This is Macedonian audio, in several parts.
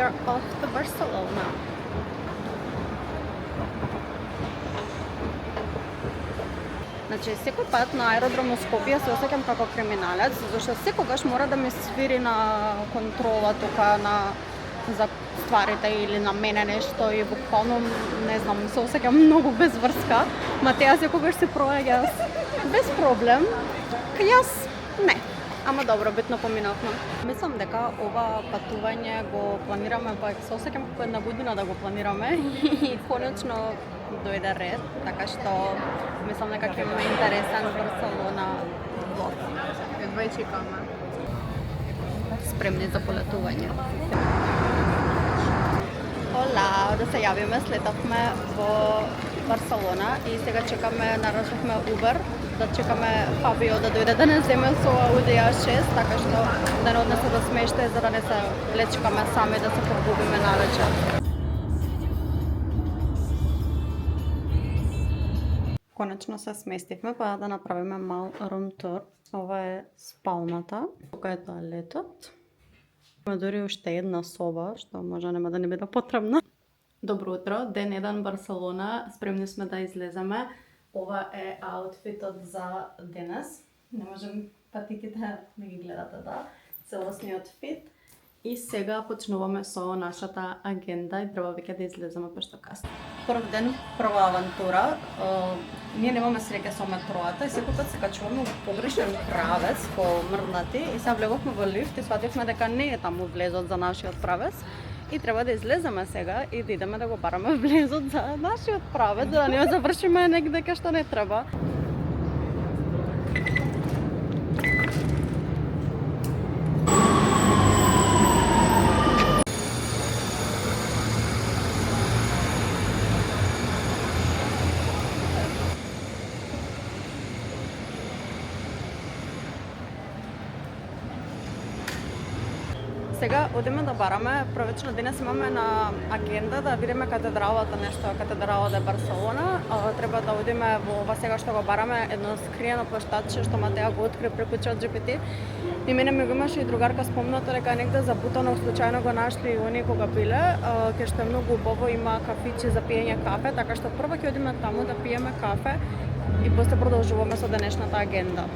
are off to Barcelona. Значи, секој пат на аеродром Скопје се осеќам како криминалец, зашто секогаш мора да ми свири на контрола тука за стварите или на мене нешто и буквално, не знам, се осеќам многу без врска. Матеја секогаш се проаѓа без проблем, кај јас не. Ама добро, битно поминавме. Мислам дека ова патување го планираме, па се осеќам како една година да го планираме и конечно дојде ред, така што мислам дека ќе биде интересен Барселона влог. Едва и чекаме. Спремни за полетување. Ола, да се јавиме, слетавме во Барселона и сега чекаме, нарачавме Uber, да чекаме Фабио да дојде да не земе со Audi A6, така што да не однесе до смештај за да не се лечкаме сами да се погубиме навечер. Конечно се сместивме па да направиме мал рум тур. Ова е спалната, тука е тоалетот. Има дури уште една соба, што може нема да не биде потребна. Добро утро, ден 1 Барселона, спремни сме да излеземе. Ова е аутфитот за денес. Не можем патиките да ги гледате, да. Целосниот фит. И сега почнуваме со нашата агенда и треба веќе да излеземе пошто касно. Прв ден, прва авантура. Ние немаме среќа со метроата и секој пат се качуваме во погрешен правец, по мрднати и се влеговме во лифт и свативме дека не е таму влезот за нашиот правец. И треба да излеземе сега и да идеме да го бараме влезот за нашиот правец, за да не завршиме негде кај што не треба. Сега одиме да бараме, првично денес имаме на агенда да видиме катедралата, нешто катедрала де Барселона. Треба да одиме во ова сега што го бараме, едно скриено плаштаче што Матеја го откри преку ChatGPT. И мене ми го имаше и другарка спомната дека негде забутано случајно го нашли и они кога биле, кај што е многу убаво, има кафичи за пиење кафе, така што прво ќе одиме таму да пиеме кафе и после продолжуваме со денешната агенда.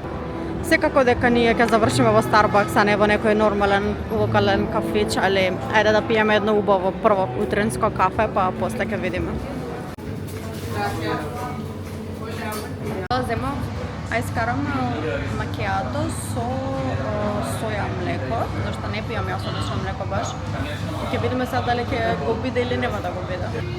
Секако дека ние ќе завршиме во Starbucks, а не во некој нормален локален кафич, али ајде да пиеме едно убаво прво утринско кафе, па после ќе видиме. Зема айс карамел макиато со соја млеко, зашто не пијам јас одешно млеко баш. Ќе видиме сега дали ќе го биде или нема да го биде.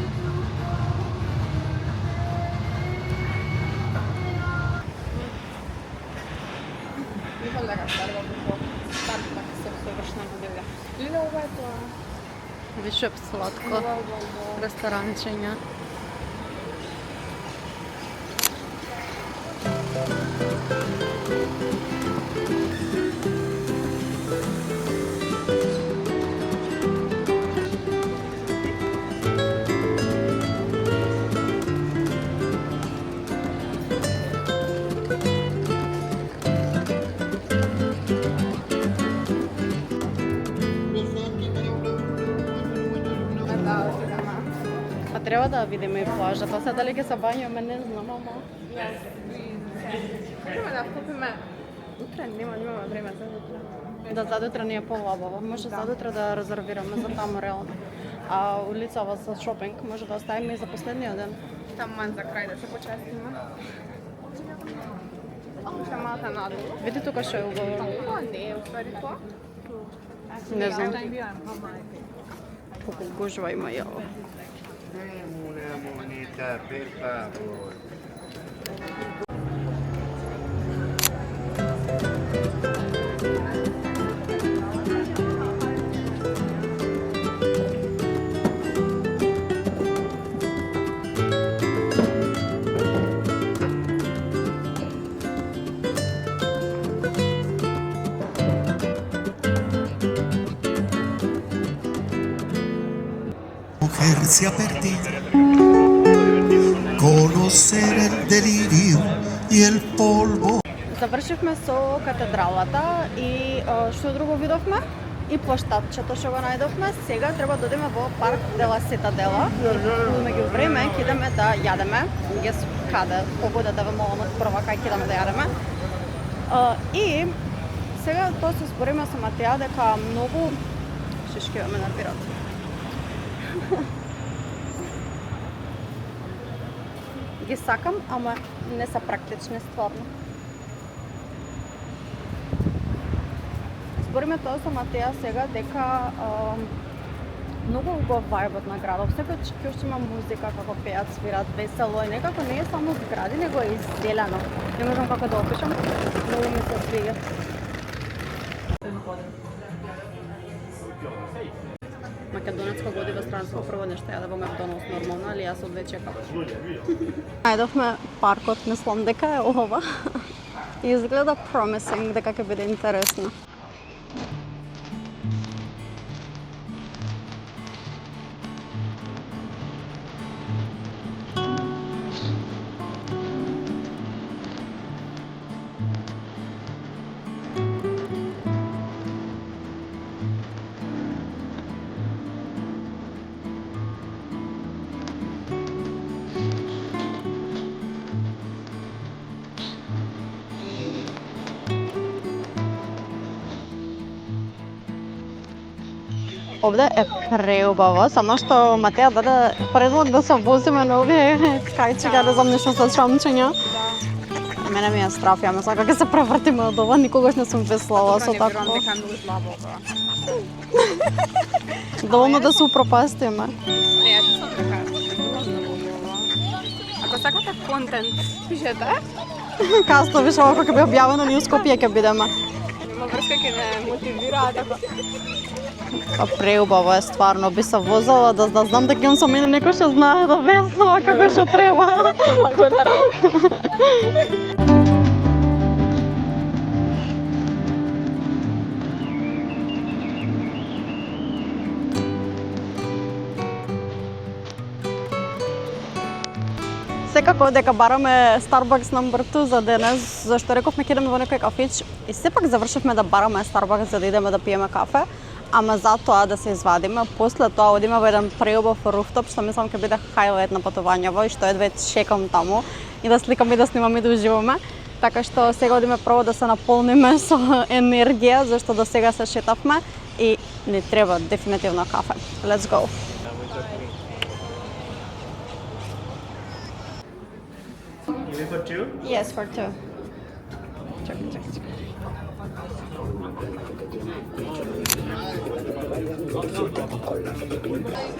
Лиле, ова е тоа. Вишеп сладко ресторанчиња. Треба да видиме и плажата, сега дали ќе се бањаме, не знам, ама... Треба да купиме... Утре немаме време за утре. Да, задутре ни е полабаво, може задутре да резервираме за таму реално. А улицава за шопинг може да оставиме и за последниот ден. Таман за крај да се почестиме. Ще малата надолу. Види тука што е убаво. Тоа не е, уствари тоа. Не знам. Колку гужва има ја. Una moneta, per favore. Mujerse a perder, conocer el delirio y el polvo. Завршивме со катедралата и што друго видовме? и площадчето што го најдовме. Сега треба да одиме во парк Дела Ситадела. Меѓу време ќе идеме да јадеме. Гес каде, погода да ве молам од прва кај ќе идеме да јадеме. И сега тоа се збориме со Матеја дека многу шишки ме набират. Ги сакам, ама не се практични стварно. Збориме тоа со Матеја сега дека многу убав вајбот на градот. Секој ќе уште има музика, како пеат, свират, весело и некако не е само згради, него е изделено. Не можам како да опишам, многу ми се свига. Македонецко годива странство прво нешто ја да во Макдоналдс нормално, али јас одве чекам. Најдовме паркот, мислам дека е ова. И изгледа promising, дека ќе биде интересно. Овде е преубаво, само што Матеја даде предлог да се возиме на овие кајчига, да знам нешто со чамчења. Мене ми е страф, ја мисла како се превртиме од ова, никогаш не сум веслала со такво. Не верувам дека е многу слабо ова. Доволно да се упропастиме. Не, јас сум така. Ако сакате контент, пишете. Касно виш ова како би објавено ни у Скопје ќе бидеме. Нема врска ќе ме мотивира така. Па преубаво е стварно, би се возела да знам дека имам со мене некој што знае да веслува како што треба. Секако дека бараме Starbucks number 2 за денес, зашто рековме ќе идеме во некој кафич и сепак завршивме да бараме Starbucks за да идеме да пиеме кафе, ама затоа да се извадиме, после тоа одиме во еден преубав руфтоп што мислам ќе биде хайлайт на патувањево и што едве чекам таму и да сликам и да снимам и да уживаме. Така што сега одиме прво да се наполниме со енергија, зашто до сега се шетавме и ни треба дефинитивно кафе. Let's go! For two? Yes, for two. Check.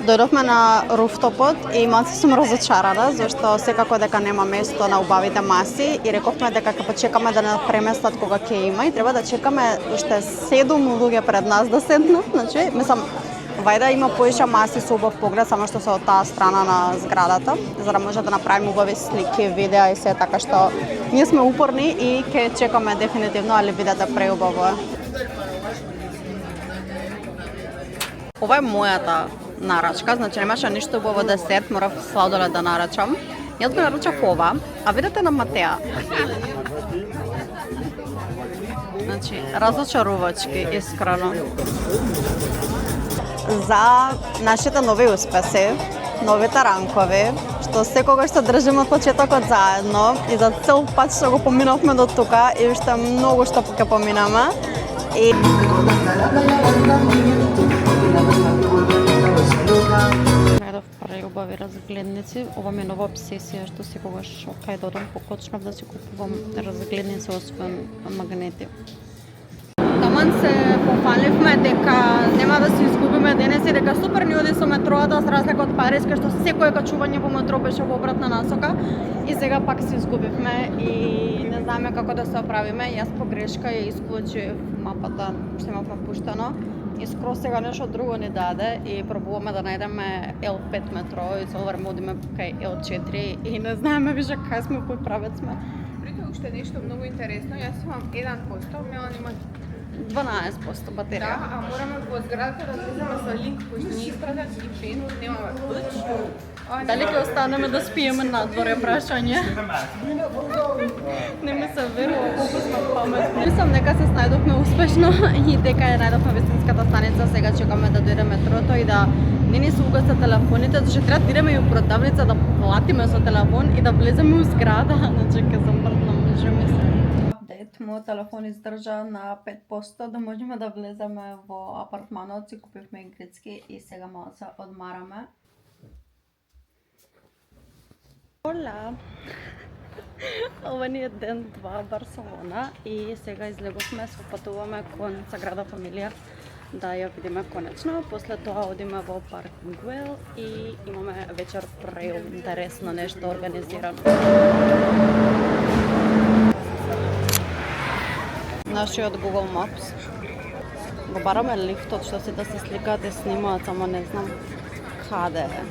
Дојдовме на руфтопот и малку сум разочарана, зашто секако дека нема место на убавите маси и рековме дека ќе почекаме да не преместат кога ќе има и треба да чекаме уште 7 луѓе пред нас да седнат, значи, мислам, вајда има поише маси со убав поглед, само што се од таа страна на зградата, за да може да направиме убави слики, видеа и се, така што ние сме упорни и ќе чекаме дефинитивно, али видеото преубаво е. Ова е мојата нарачка, значи немаше ништо убаво десерт, морав сладолед да нарачам. Јас го нарачав ова, а видете на Матеја. Значи, разочарувачки, искрено. За нашите нови успеси, новите ранкови, што секогаш што држиме од почетокот заедно и за цел пат што го поминавме до тука и уште многу што ќе поминаме. И најдов преубави разгледници. Ова ми е нова обсесија што секогаш кај да одам покочнав да си купувам разгледници освен магнети. Таман се пофаливме дека нема да се изгубиме денес и дека супер ни оди со метроата за разлика од Париска што секое качување во метро беше во обратна насока и сега пак се изгубивме и не знаеме како да се оправиме. Јас по грешка ја исклучив мапата што имавме пуштено и скоро сега нешто друго ни даде и пробуваме да најдеме L5 метро и се оварме одиме кај L4 и не знаеме више кај сме, кој правец сме. Притоа уште нешто многу интересно, јас имам 1%, Мелан има 12% батерија. Да, а мораме во зградата да влеземе со линк кој што ни испратат и пен, немаме пуч. Дали ќе останеме да спиеме надвор е прашање? Не ми се верува колку сме паметни. Мислам дека се снајдовме успешно и дека ја најдовме вистинската станица. Сега чекаме да дојде метрото и да не ни се угасе телефоните, зашто треба да идеме и у продавница да платиме со телефон и да влеземе у зграда, значи ќе замртнам, може ми се. Апдейт, мојот телефон издржа на 5% да можеме да влеземе во апартманот, си купивме игрички и сега мало се одмараме. Ола! Ова ни е ден 2 Барселона и сега излегувме, се патуваме кон Саграда Фамилија да ја видиме конечно. После тоа одиме во парк Güell и имаме вечер преинтересно нешто организирано. Нашиот Google Maps. Го бараме лифтот што се да се сликаат и снимаат, само не знам каде е.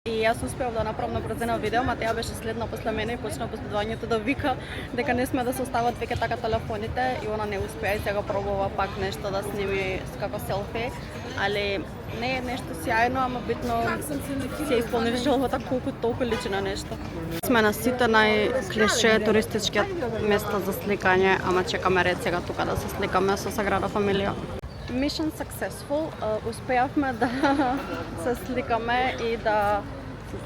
И јас успеав да направам на брзина видео, ма таа беше следна после мене и почна последувањето да вика дека не сме да се остават веќе така телефоните и она не успеа и сега пробува пак нешто да сними како селфи, али не е нешто сјајно, ама битно се исполнили желбата колку толку личи на нешто. Сме на сите најклише туристички места за сликање, ама чекаме ред сега тука да се сликаме со Саграда Фамилија. Mission successful, успеавме да се сликаме и да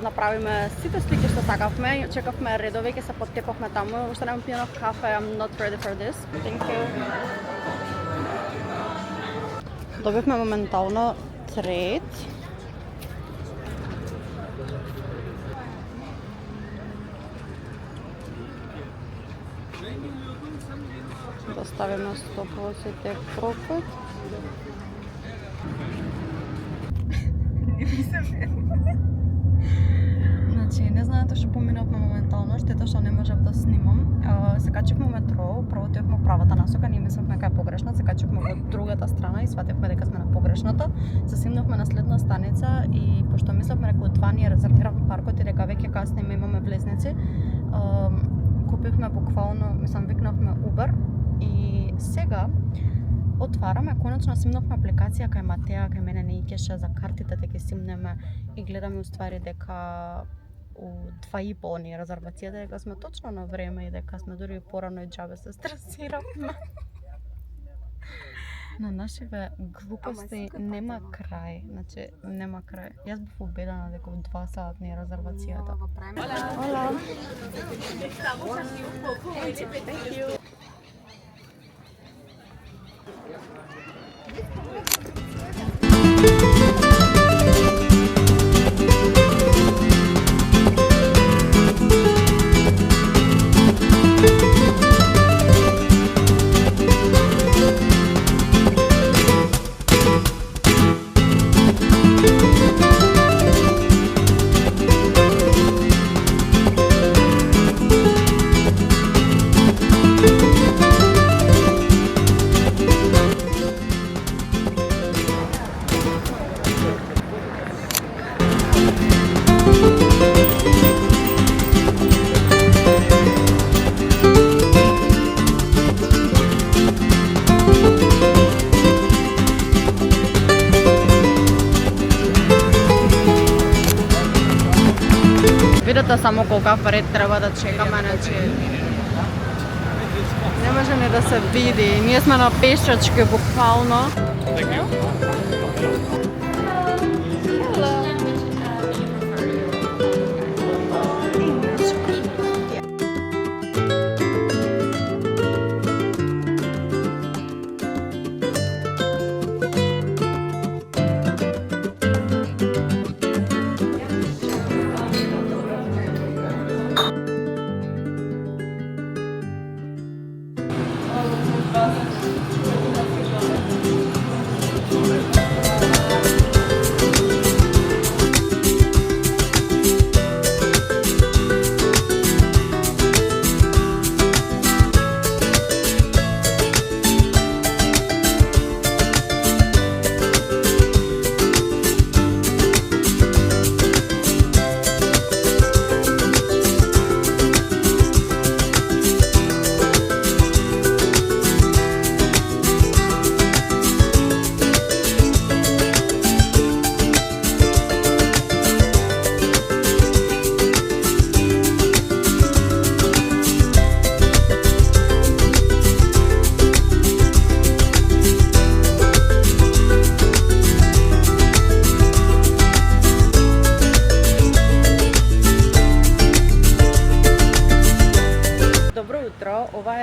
направиме сите слики што сакавме. Чекавме редови, ќе се поттепавме таму. Уште немам пиено кафе, I'm not ready for this. Thank you. Добивме моментално трейд. Да ставиме 100% profit. Значи, не знаете што поминавме моментално, штета што не можев да снимам. Се качихме метро, прво отидовме во правата насока, ние мислевме дека е погрешна, се качихме во другата страна и сватевме дека сме на погрешната. Се снимнавме на следна станица и пошто мислевме дека од 2 ни е резервиран паркот и дека веќе касниме имаме влезници, купивме буквално, мислам, викнавме Uber и сега отвараме, конечно симнавме апликација кај Матеа, кај мене не икеше за картите да ги симнеме и гледаме уствари дека у 2,5 ни резервацијата, дека сме точно на време и дека сме дури порано и џабе се стресиравме. На нашиве глупости нема крај, значи нема крај. Јас бев убедена дека у 2 сат ни е резервацијата. Hola. Thank you. Видете само колкав ред треба да чекаме, значи не може не да се види. Ние сме на пешачки буквално.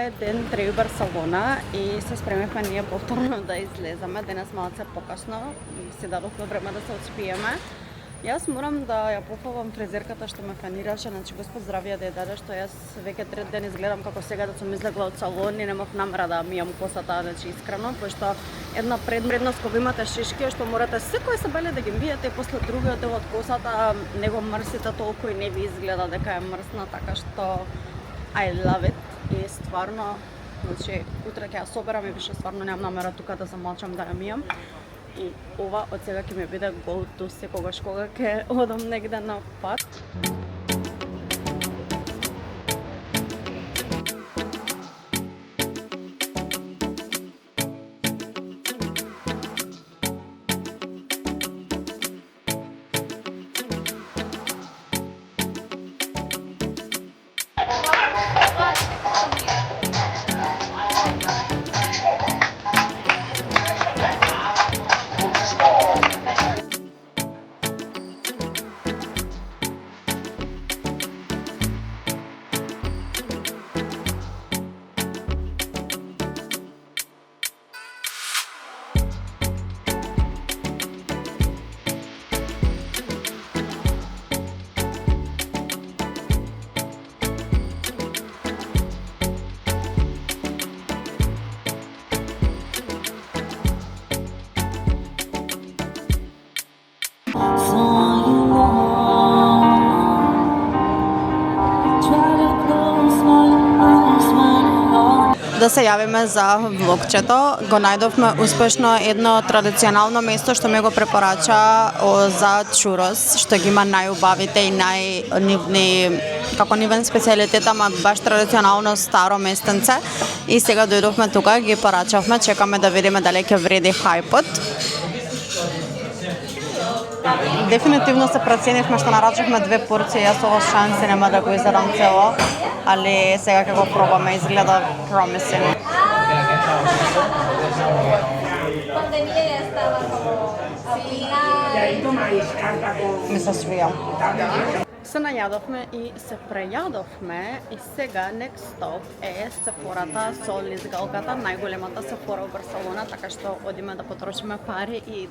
е ден 3 Барселона и се спремивме ние повторно да излеземе. Денес малце покасно, си дадохме време да се отспиеме. Јас морам да ја пофалам фризерката што ме фанираше, значи Господ здравје да ја даде, што јас веќе трет ден изгледам како сега да сум излегла од салон и немав намера да мијам косата, значи искрено, пошто една предност кога имате шишки е што морате секој сабеле да ги миете и после другиот дел од косата не го мрсите толку и не ви изгледа дека е мрсна, така што I love it и стварно, значи утре ќе ја соберам и више стварно немам намера тука да замолчам да ја мијам. И ова од сега ќе ми биде go to секогаш кога ќе одам негде на пат. Да се јавиме за влогчето. Го најдовме успешно едно традиционално место што ме го препорача за чурос, што ги има најубавите и најнивни како нивен специјалитет, ама баш традиционално старо местенце. И сега дојдовме тука, ги порачавме, чекаме да видиме дали ќе вреди хајпот. Дефинитивно се преценивме што нарачавме 2 порции, јас ова шанси нема да го изедам цело, али сега ќе го пробаме, изгледа promising. Ми се свија. Се најадовме и се прејадовме и сега next stop е Сефората со лизгалката, најголемата Сефора во Барселона, така што одиме да потрошиме пари и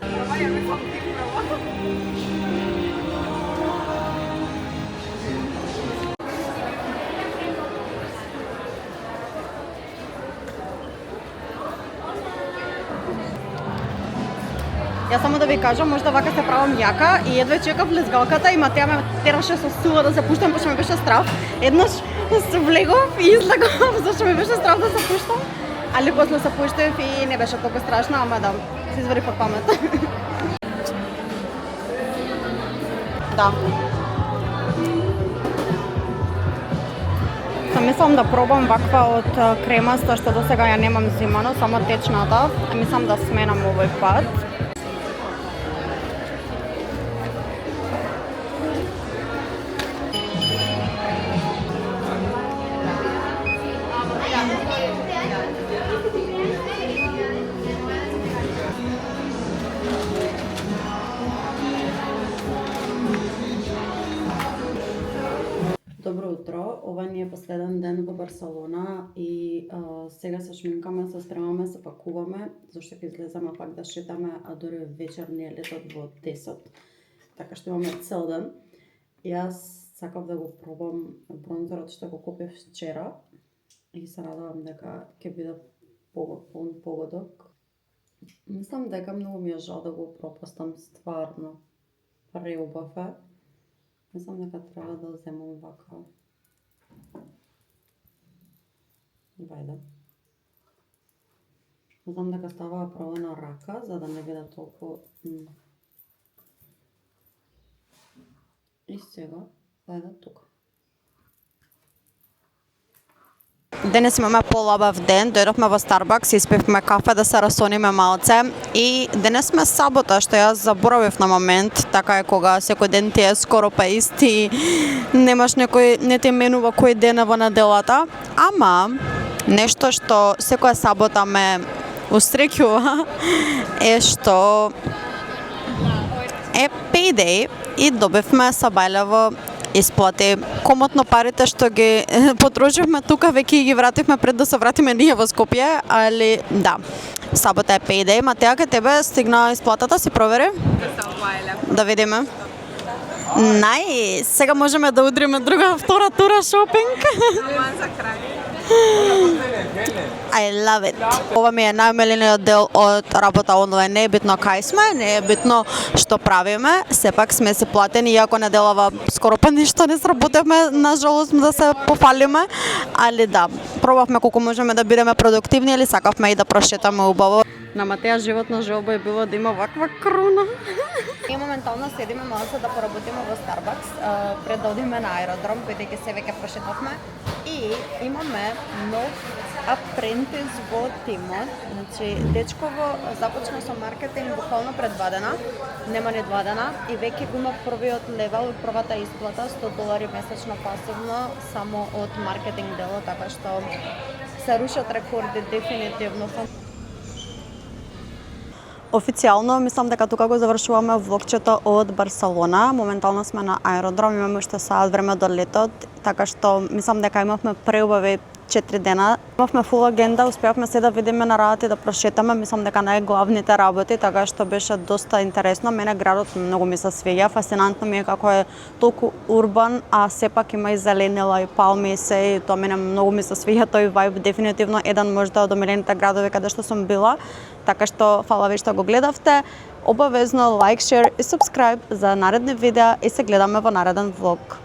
Јас само да ви кажам, можда вака се правам јака и едве чекав лизгалката и Матеја ме тераше со сила да се пуштам, пошто ми беше страв. Еднаш се влегов и излегов, зашто ми беше страв да се пуштам. Али после се пуштев и не беше толку страшно, ама да, се извади под памет. Да. Мислам да пробам ваква од кремаста што досега ја немам зимано, само течната. Мислам да сменам овој пат. Добро утро, ова ни е последен ден во Барселона и сега се шминкаме, се спремаме, се пакуваме, зашто ќе излеземе пак да шетаме, а дори вечер ни е летот во 10, така што имаме цел ден. Јас сакав да го пробам бронзерот што го купив вчера и се радувам дека ќе биде полн погодок. Мислам дека многу ми е жал да го пропустам, стварно преубав е. Мислам дека треба да земам вака. Вајде. Знам дека става право на рака, за да не биде толку... И сега, вајде тука. Денес имаме полабав ден, дојдовме во Starbucks, испивме кафе да се расониме малце и денес сме сабота, што јас заборавив на момент, така е кога секој ден ти е скоро па исти, немаш некој, не ти менува кој ден е во неделата, ама нешто што секоја сабота ме устрекјува е што е payday и добивме сабајлево исплати. Комотно парите што ги потрошивме тука, веќе ги вративме пред да се вратиме ние во Скопје, али да. Сабота е payday. Матеја, ке тебе стигна исплатата, си провери? Да видиме. Најс! Сега можеме да удриме друга втора тура шопинг. I love it. Ова ми е најомилениот дел од работа онлайн. Не е битно кај сме, не е битно што правиме, сепак сме се платени, иако неделава скоро па ништо не сработевме, нажалост да се пофалиме, али да, пробавме колку можеме да бидеме продуктивни, или сакавме и да прошетаме убаво. На Матеја животна желба е било да има ваква круна. Ние моментално седиме малце да поработиме во Starbucks, пред да одиме на аеродром, бидејќи се веќе прошетавме, и имаме нов апрентис во тимот. Значи, дечково започна со маркетинг буквално пред 2 дена, нема ни 2 дена, и веќе го има првиот левел, првата исплата, $100 месечно пасивно, само од маркетинг дело, така што се рушат рекорди дефинитивно. Официјално мислам дека тука го завршуваме влогчето од Барселона. Моментално сме на аеродром, имаме уште саат време до летот, така што мислам дека имавме преубави 4 дена. Имавме фул агенда, успеавме се да видиме на работи, да прошетаме, мислам дека најглавните работи, така што беше доста интересно. Мене градот многу ми се свиѓа, фасцинантно ми е како е толку урбан, а сепак има и зеленила и палми и се, и тоа мене многу ми се свиѓа тој вајб, дефинитивно еден можда од омилените градови каде што сум била. Така што фала ви што го гледавте. Обавезно лайк, шер и субскрайб за наредни видеа и се гледаме во нареден влог.